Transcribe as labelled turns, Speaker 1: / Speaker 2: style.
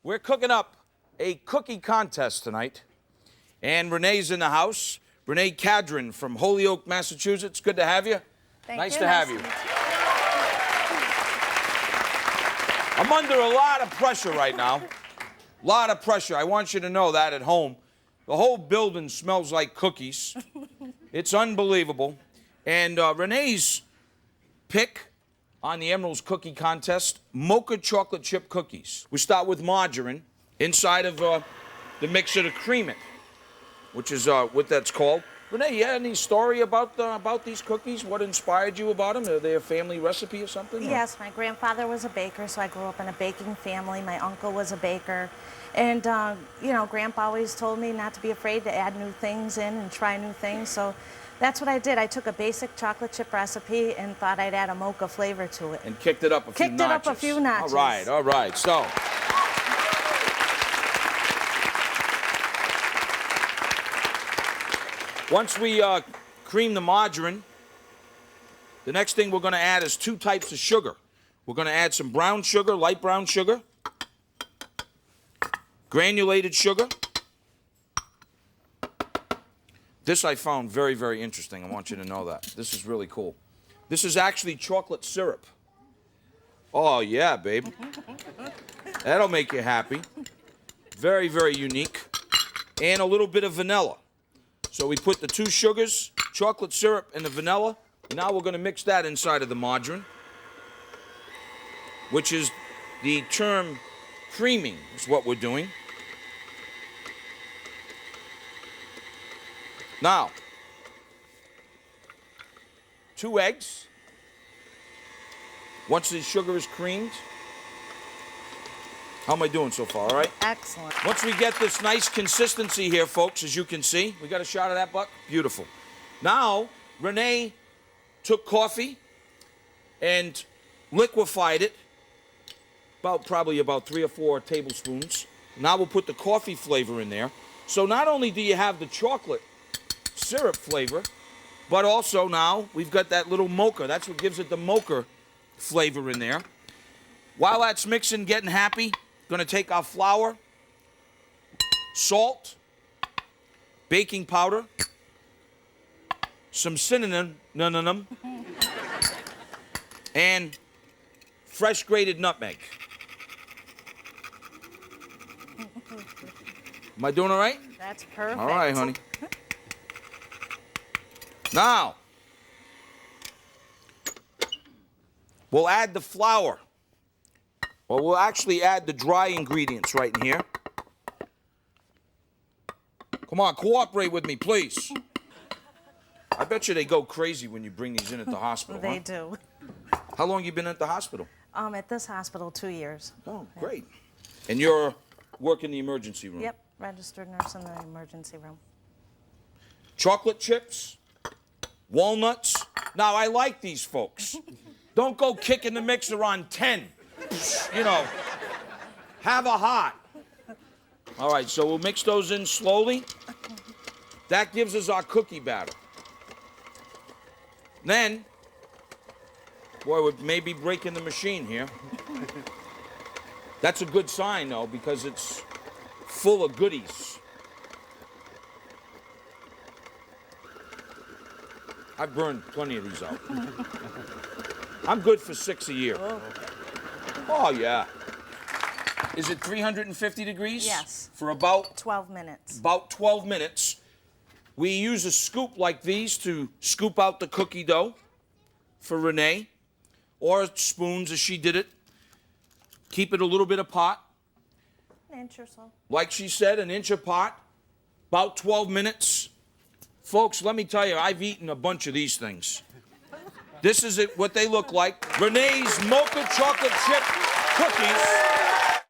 Speaker 1: We're cooking up a cookie contest tonight, and Renee's in the house. Renee Cadron from Holyoke, Massachusetts. Good to have you. Nice to have you. I'm under a lot of pressure right now. A lot of pressure. I want you to know that at home. The whole building smells like cookies. It's unbelievable. And Renee's pick on the Emeril's Cookie Contest, Mocha Chocolate Chip Cookies. We start with margarine inside of the mixer to cream it, which is what that's called. Renee, you had any story about these cookies? What inspired you about them? Are they a family recipe or something?
Speaker 2: Yes, my grandfather was a baker, so I grew up in a baking family. My uncle was a baker. And, you know, Grandpa always told me not to be afraid to add new things in and try new things. So that's what I did. I took a basic chocolate chip recipe and thought I'd add a mocha flavor to it.
Speaker 1: And kicked it up a few notches.
Speaker 2: Kicked it up a few notches.
Speaker 1: All right, all right. So, once we cream the margarine, the next thing we're going to add is 2 types of sugar. We're going to add some brown sugar, light brown sugar, granulated sugar. This I found very, very interesting. I want you to know that. This is really cool. This is actually chocolate syrup. Oh, yeah, babe. That'll make you happy. Very, very unique. And a little bit of vanilla. So we put the 2 sugars, chocolate syrup, and the vanilla. Now we're going to mix that inside of the margarine, which is the term creaming is what we're doing. Now, 2 eggs. Once the sugar is creamed. How am I doing so far, all right?
Speaker 2: Excellent.
Speaker 1: Once we get this nice consistency here, folks, as you can see, we got a shot of that, Buck? Beautiful. Now, Renee took coffee and liquefied it, probably about 3 or 4 tablespoons. Now we'll put the coffee flavor in there. So not only do you have the chocolate syrup flavor, but also now we've got that little mocha. That's what gives it the mocha flavor in there. While that's mixing, getting happy, going to take our flour, salt, baking powder, some cinnamon, and fresh grated nutmeg. Am I doing all right?
Speaker 2: That's perfect.
Speaker 1: All right, honey. Now, we'll add the flour. Or we'll actually add the dry ingredients right in here. Come on, cooperate with me, please. I bet you they go crazy when you bring these in at the hospital.
Speaker 2: They do.
Speaker 1: How long you been at the hospital?
Speaker 2: At this hospital, 2 years.
Speaker 1: Oh, great. And you're working the emergency room?
Speaker 2: Yep, registered nurse in the emergency room.
Speaker 1: Chocolate chips, walnuts. Now, I like these folks. Don't go kicking the mixer on 10. You know, have a heart. All right, so we'll mix those in slowly. That gives us our cookie batter. Then, boy, we may be breaking the machine here. That's a good sign, though, because it's full of goodies. I've burned plenty of these out. I'm good for 6 a year. Oh, yeah. Is it 350 degrees?
Speaker 2: Yes.
Speaker 1: For about
Speaker 2: 12 minutes.
Speaker 1: About 12 minutes. We use a scoop like these to scoop out the cookie dough for Renee, or spoons as she did it. Keep it a little bit apart.
Speaker 2: An inch or so.
Speaker 1: Like she said, an inch apart. About 12 minutes. Folks, let me tell you, I've eaten a bunch of these things. This is what they look like. Renee's Mocha Chocolate Chip Cookies.